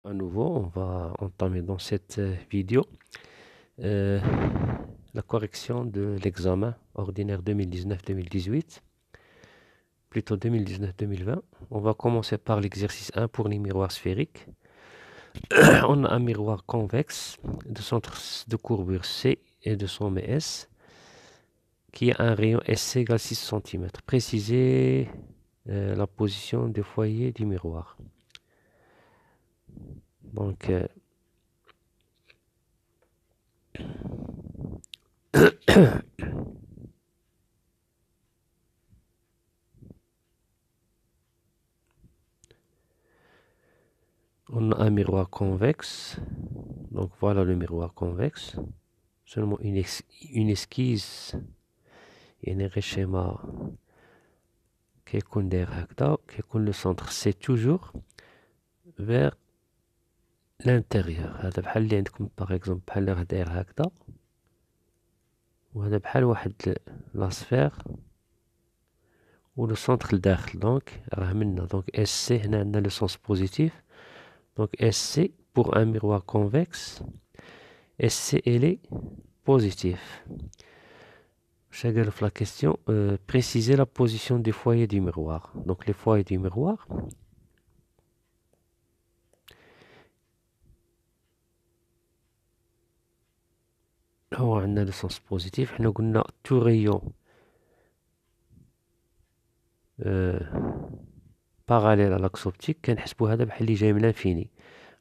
À nouveau, on va entamer dans cette vidéo euh, la correction de l'examen ordinaire 2019-2018, plutôt 2019-2020. On va commencer par l'exercice 1 pour les miroirs sphériques. On a un miroir convexe de centre de courbure C et de sommet S qui a un rayon SC égale 6 cm. Précisez la position du foyer du miroir. Donc, on a un miroir convexe. Donc voilà le miroir convexe. Seulement une esquisse يعني غير schéma كيكون داير هكذا كيكون le centre c'est toujours vers l'intérieur. هذا بحال اللي عندكم par exemple بحال اللي راه داير هكذا وهذا بحال واحد لا سفير و le centre لداخل دونك راه منا دونك SC هنا عندنا le sens positif donc SC pour un miroir convexe SC elle est positif. Chacun la question, préciser la position des foyers du miroir. Donc les foyers du miroir, on a le sens positif. On a tout rayon parallèle à l'axe optique. كنحسبوا هذا بحال اللي جاي من l'infini.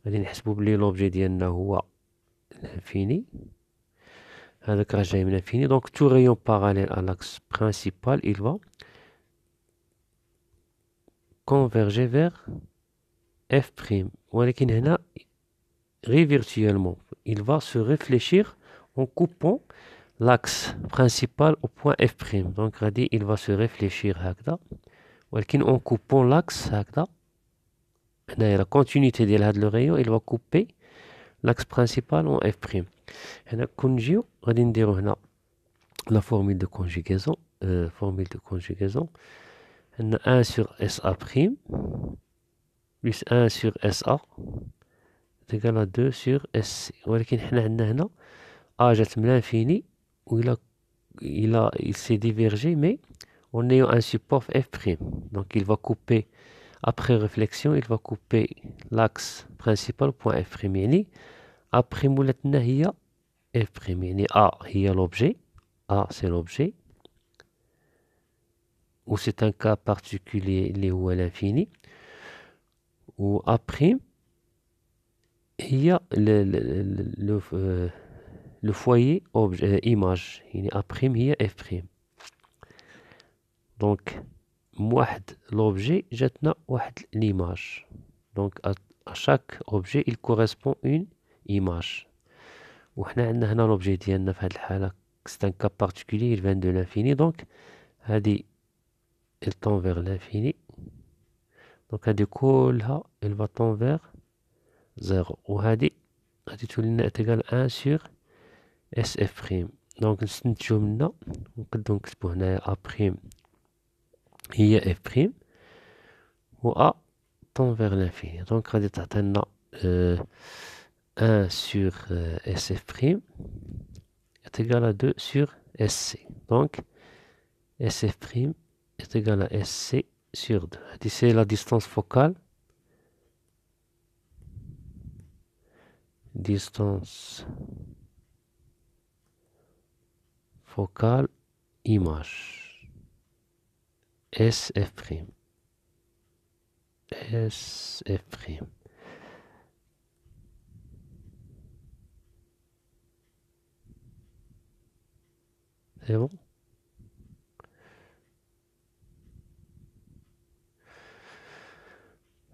غادي نحسبوا بلي l'objet ديالنا هو l'infini. هذاك راه جاي من l'infini. Donc tout rayon parallèle à l'axe principal, il va converger vers f'. ولكن هنا غير virtuellement, il va se réfléchir en coupant l'axe principal au point f'. Donc il va se réfléchir هكذا ولكن en coupant l'axe هكذا. هنا la continuité ديال هذا le rayon, il va couper l'axe principal en f'. هنا كنجيو غادي نديرو هنا la formule de conjugaison. Formule de conjugaison. هنا 1 sur SA' plus 1 sur SA est égal à 2 sur SC. ولكن حنا عندنا هنا A جات من l'infini où il s'est divergé mais en ayant un support f'. Donc il va couper, après réflexion, il va couper l'axe principal point f'. يعني A' ولاتنا هي f'. يعني A هي l'objet. A c'est l'objet. Ou c'est un cas particulier اللي هو l'infini. Ou A' هي le foyer objet, image. يعني A' هي f'. Donc واحد l'objet جاتنا واحد l'image. Donc à chaque objet il correspond une image. وحنا عندنا هنا l'objet ديالنا في هذه الحالة c'est un cas particulier, il vient de l'infini. Donc هذه elle tend vers l'infini. Donc هذه كلها elle va tend vers 0. وهذه غادي تولي لنا égal 1 sur SF'. Donc نستنتجو منا نقدرو نكتبو هنايا A' هي f'. و A tend vers l'infini. Donc غادي تعطينا 1 sur SF' est égal à 2 sur SC. Donc SF' est égal à SC sur 2. C'est la distance focale. Distance focale image. SF'. SF'. C'est bon?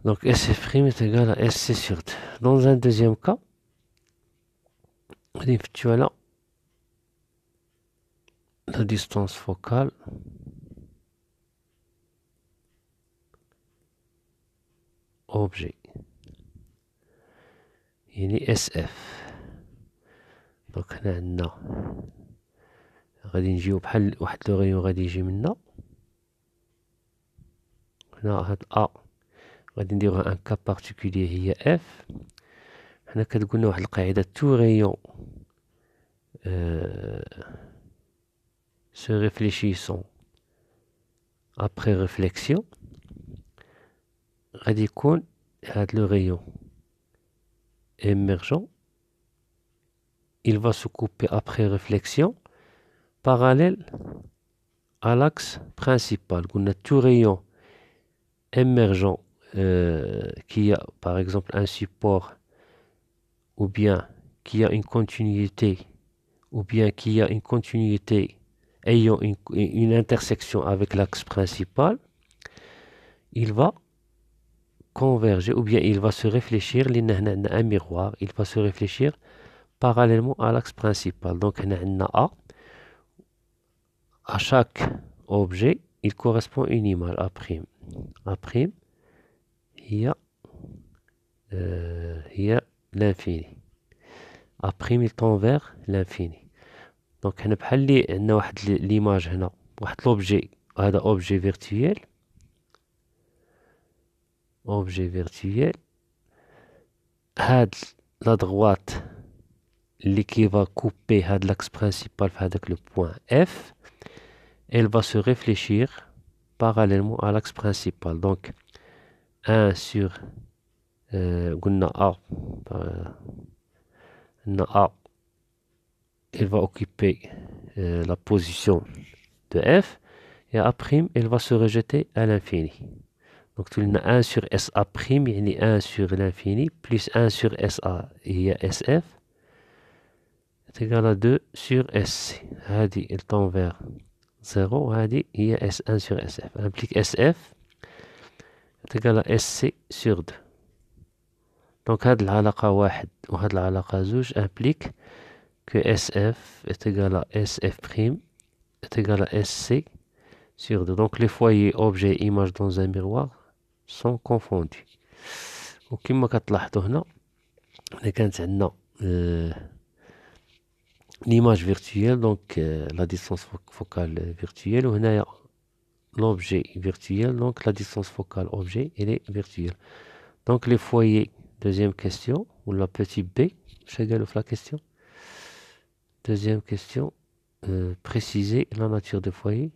Donc SF' est égal à SC sur 2. Dans un deuxième cas, tu as là la distance focale objet. يعني SF. دونك هنا عندنا غادي نجيو بحال واحد لو غيون غادي يجي منا. هنا هاد A غادي نديروها ان كا بارتيكولي هي F. حنا كتقولنا واحد القاعدة tout rayon se réfléchissant après réflexion غادي يكون هاد le rayon émergent il va se couper après réflexion parallèle à l'axe principal. قلنا tout rayon émergent qui a par exemple un support ou bien qui a une continuité ou bien qui a une continuité ayant une intersection avec l'axe principal, il va converger ou bien il va se réfléchir, un miroir, il va se réfléchir parallèlement à l'axe principal. Donc on a A, à chaque objet, il correspond à une image A'. A', il y a l'infini. A', il tend vers l'infini. Donc حنا بحال اللي عندنا واحد l'image هنا واحد l'objet هذا objet virtuel هاد la droite اللي qui va couper هاد l'axe principal في هذاك le point F elle va se réfléchir parallèlement à l'axe principal. Donc 1 sur قلنا A A elle va occuper la position de F et A', elle va se rejeter à l'infini. Donc tu as 1 sur SA', يعني 1 sur l'infini, plus 1 sur SA, il y a SF, est égal à 2 sur SC. هذه elle tend vers 0, هذه هي S1 sur SF. Implique SF est égal à SC sur 2. Donc هذه العلاقة 1 وهذه العلاقة 2 implique que SF est égal à SF' est égal à SC sur 2. Donc les foyers, objets, images dans un miroir sont confondus. وكما كتلاحظوا هنا كانت عندنا l'image virtuelle, donc la distance focale virtuelle, وهنايا l'objet virtuel, donc la distance focale objet elle est virtuelle. Donc les foyers, deuxième question, ou la petite b, شغالوا في la question. Deuxième question, préciser la nature des foyers.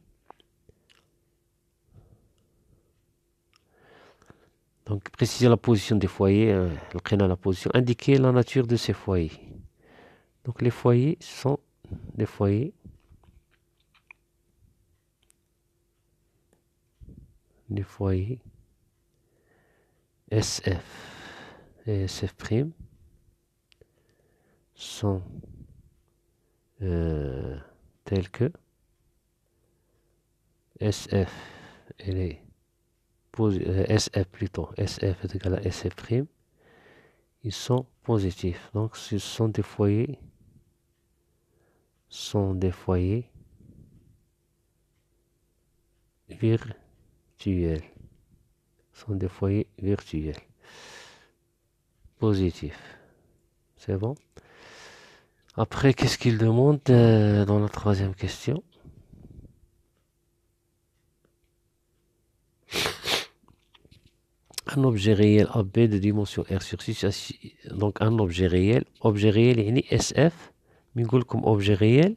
Donc, préciser la position des foyers, la position, indiquer la nature de ces foyers. Donc, les foyers sont des foyers. Les foyers SF et SF' sont tels que SF, elle est SF plutôt, SF est égal à SF', ils sont positifs. Donc ce sont des foyers virtuels. Sont des foyers virtuels. Positifs. C'est bon? Après, qu'est-ce qu'il demande dans la troisième question? Un objet réel AB de dimension R sur 6, donc un objet réel يعني SF بنقول لكم objet réel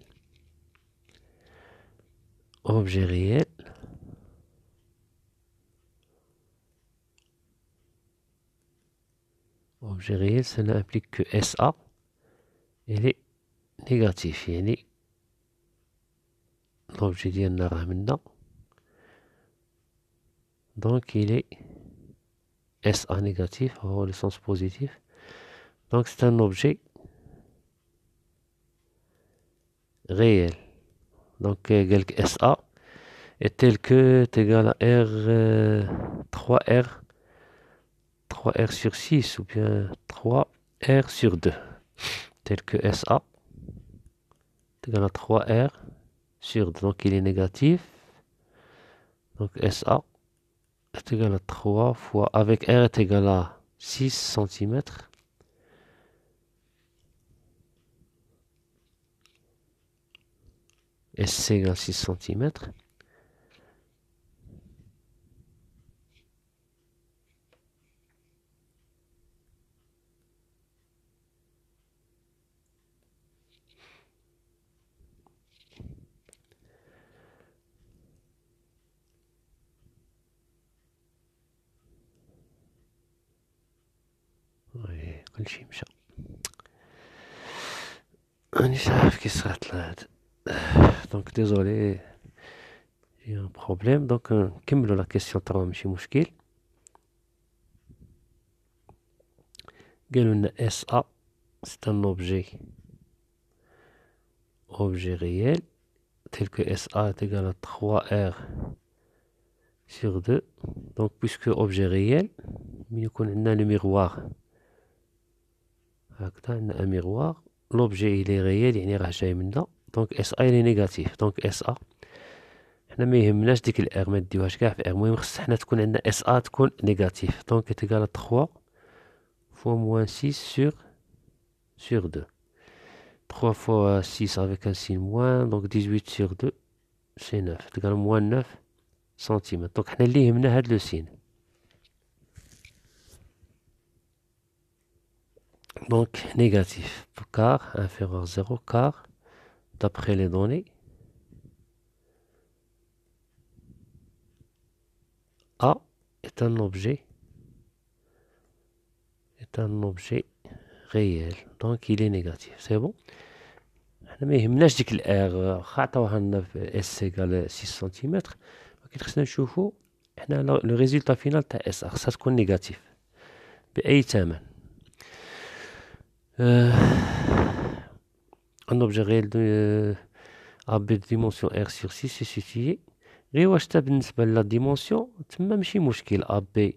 cela implique que SA il est négatif يعني l'objet ديالنا راه منا donc il est SA négatif, avoir le sens positif. Donc c'est un objet réel. Donc SA est tel que est égal à R 3R sur 6 ou bien 3R sur 2. Tel que SA est égal à 3R sur 2. Donc il est négatif. Donc SA est égal à 3 fois, avec R est égal à 6 cm. SC égale 6 cm. وي كلشي مشى. مانيش عارف كي صرات لهاد. دونك ديزولي جي ان بروبليم. دونك نكملو لا كيسيون 3 ماشي مشكل. قالولنا اس ا سي ان objet réel tel que SA est égal à 3R sur 2. Donc, puisque objet réel, nous avons le miroir. Un miroir. L'objet il est réel, il est donc SA il est négatif. Donc SA, حنا ما يهمناش ديك الار ما نديوهاش كاع في ار. المهم خص حنا تكون عندنا اس ا تكون نيجاتيف. دونك est égal à 3 fois moins 6 sur 2. 3 fois 6 avec un signe moins, donc 18 sur 2, c'est 9. C'est égal à moins 9 cm. Donc حنا اللي يهمنا هاد لو سين. Donc négatif, car inférieur à 0, car d'après les données, A est un objet réel. Donc il est négatif. C'est bon. حنا ما يهمناش ديك الار واخا عطاوها لنا في اس ايكال 6 سنتيمتر، ولكن خصنا نشوفو حنا لو ريزولتا فينال تاع اس خصها تكون نيجاتيف بأي ثمن. Un objet réel de AB de dimension R sur 6 est situé. غير واش تا بالنسبة لا ديمونسيون تما ماشي مشكل. AB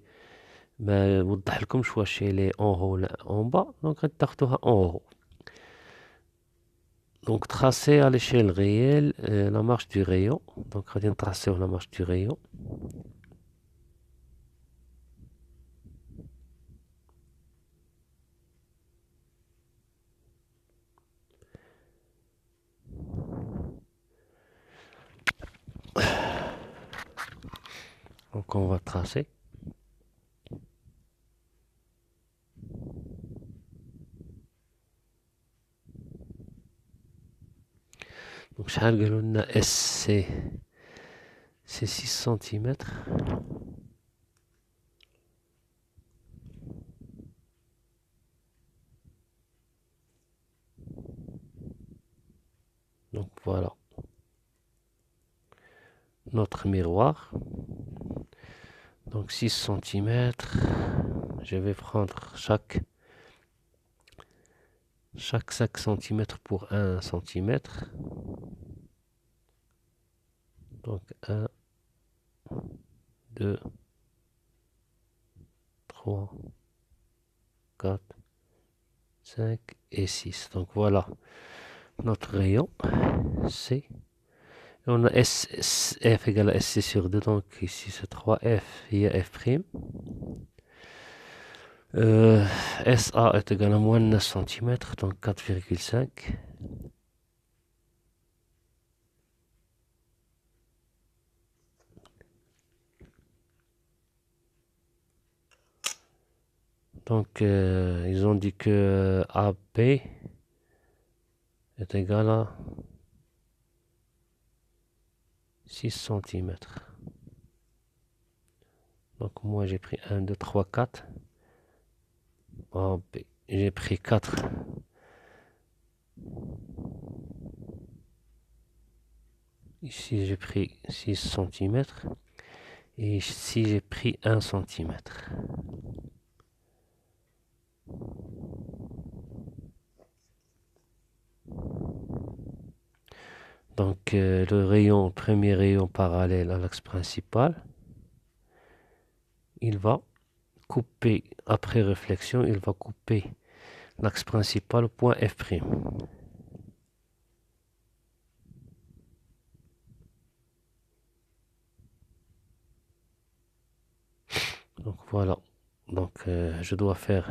ما وضح لكمش واش لي اون هو ولا اون با، دونك غتاخدوها اون هو. Donc tracer à l'échelle réelle la marche du rayon. Donc غادي نتراسيو la marche du rayon. Donc on va tracer. Donc شحال قالوا لنا S c'est 6 cm. Donc voilà notre miroir. Donc 6 cm. Je vais prendre chaque 5 cm pour 1 cm. Donc 1, 2, 3, 4, 5 et 6. Donc voilà notre rayon C. Et on a F égale à SC sur 2. Donc ici c'est 3F, il y a F'. SA est égal à moins 9 cm, donc 4,5. Donc ils ont dit que AB est égal à 6 cm. Donc moi j'ai pris 1, 2, 3, 4. AB, j'ai pris 4. Ici j'ai pris 6 cm. Et ici j'ai pris 1 cm. Donc le rayon, premier rayon parallèle à l'axe principal, il va couper, après réflexion, il va couper l'axe principal au point F'. Donc voilà, donc je dois faire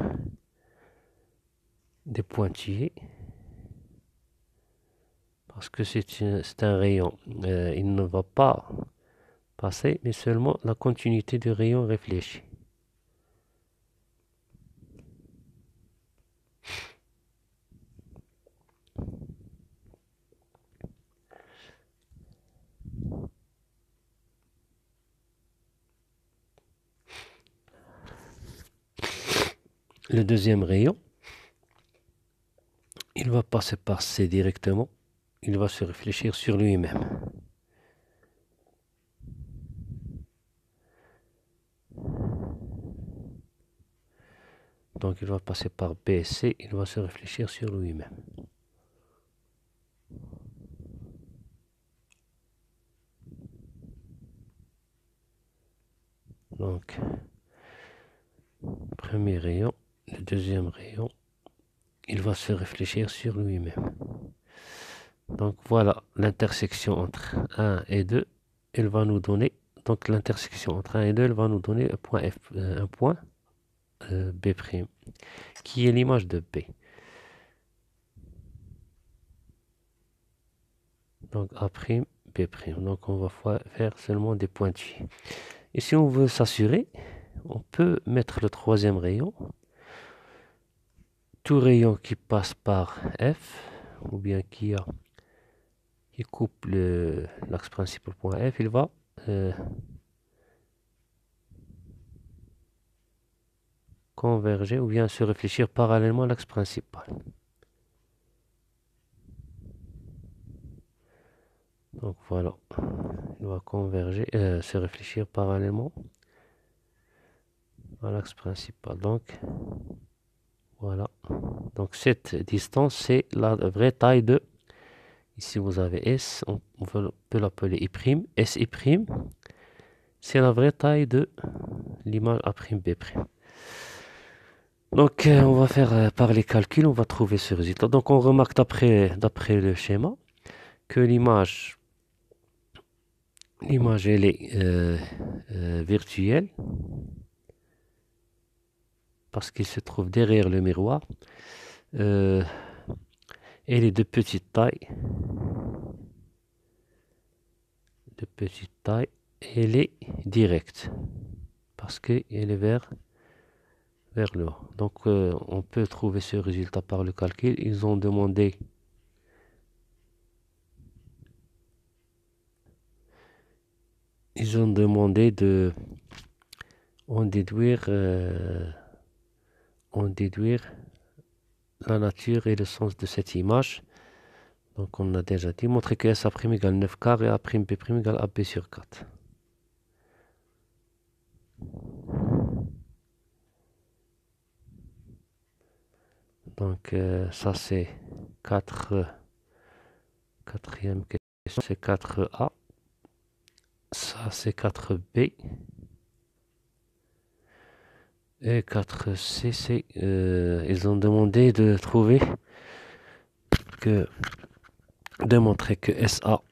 des pointillés parce que c'est un rayon. Il ne va pas passer, mais seulement la continuité du rayon réfléchi. le deuxième rayon, il va passer par C directement. Il va se réfléchir sur lui-même. Donc il va passer par B et C. Il va se réfléchir sur lui-même. Donc, premier rayon, le deuxième rayon, il va se réfléchir sur lui-même. Donc voilà l'intersection entre 1 et 2. Elle va nous donner, donc l'intersection entre 1 et 2, elle va nous donner un point, un point B', qui est l'image de B. Donc A', B'. Donc on va faire seulement des pointillés. Et si on veut s'assurer, on peut mettre le troisième rayon. Tout rayon qui passe par F, ou bien qui coupe l'axe principal point F, il va converger ou bien se réfléchir parallèlement à l'axe principal. Donc voilà, il va converger, se réfléchir parallèlement à l'axe principal. Donc voilà, donc cette distance c'est la vraie taille de, ici vous avez S, on peut l'appeler I', SI', c'est la vraie taille de l'image A'B'. Donc on va faire par les calculs, on va trouver ce résultat. Donc on remarque d'après le schéma que l'image elle est virtuelle parce qu'il se trouve derrière le miroir. Elle est de petite taille. Et elle est directe parce qu'elle est vers le haut. Donc on peut trouver ce résultat par le calcul. Ils ont demandé de en déduire la nature et le sens de cette image. Donc on a déjà dit, montrer que S' égale 9 quarts et A'B' égale AB sur 4. Donc ça c'est quatrième question, c'est 4A. Ça c'est 4B. Et 4C, c'est ils ont demandé de montrer que SA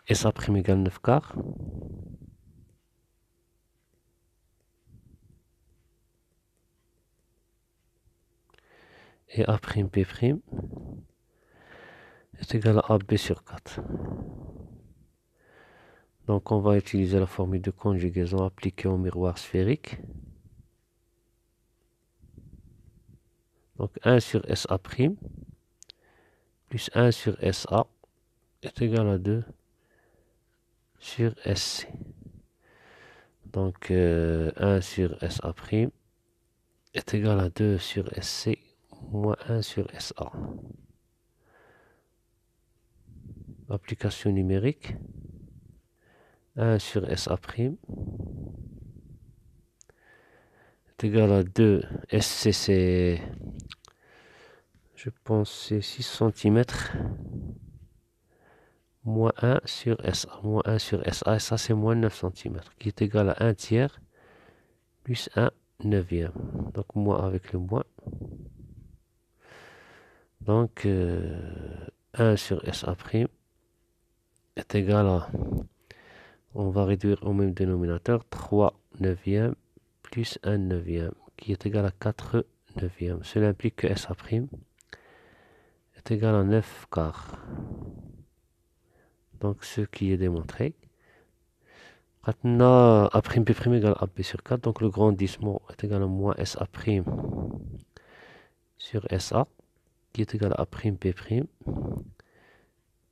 égale 9 quarts. Et A'B' est égal à AB sur 4. Donc on va utiliser la formule de conjugaison appliquée au miroir sphérique. Donc 1 sur SA' plus 1 sur SA est égal à 2 sur SC. Donc 1 sur SA' est égal à 2 sur SC moins 1 sur SA. Application numérique. 1 sur SA' est égal à 2. SC c'est, je pense, c'est 6 cm. Moins 1 sur SA. Moins 1 sur SA, et ça c'est moins 9 cm, qui est égal à 1 tiers plus 1 neuvième. Donc moins avec le moins. Donc 1 sur SA' est égal à, on va réduire au même dénominateur, 3 neuvièmes plus 1 neuvième, qui est égal à 4 neuvièmes. Cela implique que SA' est égal à 9 quarts. Donc ce qui est démontré. Maintenant, A'B' égale AB sur 4, donc le grandissement est égal à moins SA' sur SA, qui est égal à A'B'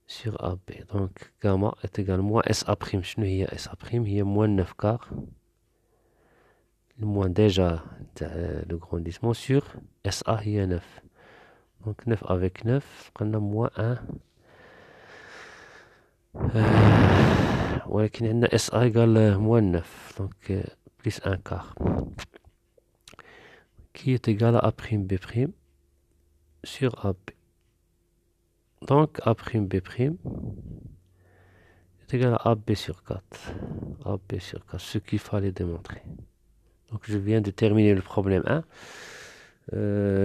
sur AB. Donc gamma est égal à moins SA'. شنو هي SA'؟ هي moins 9 quarts. الموان ديجا تاع لو غرونديسمون سور اس ا هي 9. دونك 9 افيك 9 قلنا موان 1 ولكن عندنا اس ا يقال موان 9 دونك بليس ان كار qui est égal à A' B' sur AB. Donc A' B' est égal à AB sur 4. AB sur 4, ce qu'il fallait démontrer. Donc je viens de terminer le problème 1.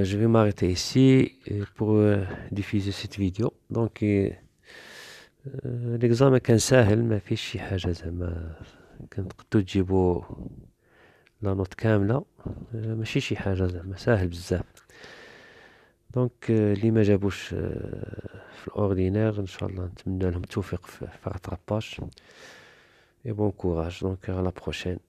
Je vais m'arrêter ici pour diffuser cette vidéo. Donc l'examen كان ساهل ما فيش شي حاجة زعما كنقدو تجيبو لا نوت كاملة ماشي شي حاجة زعما ساهل بزاف. دونك اللي ما جابوش في الاوردينير ان شاء الله نتمنى لهم التوفيق في الراتراباج et bon courage donc à la prochaine.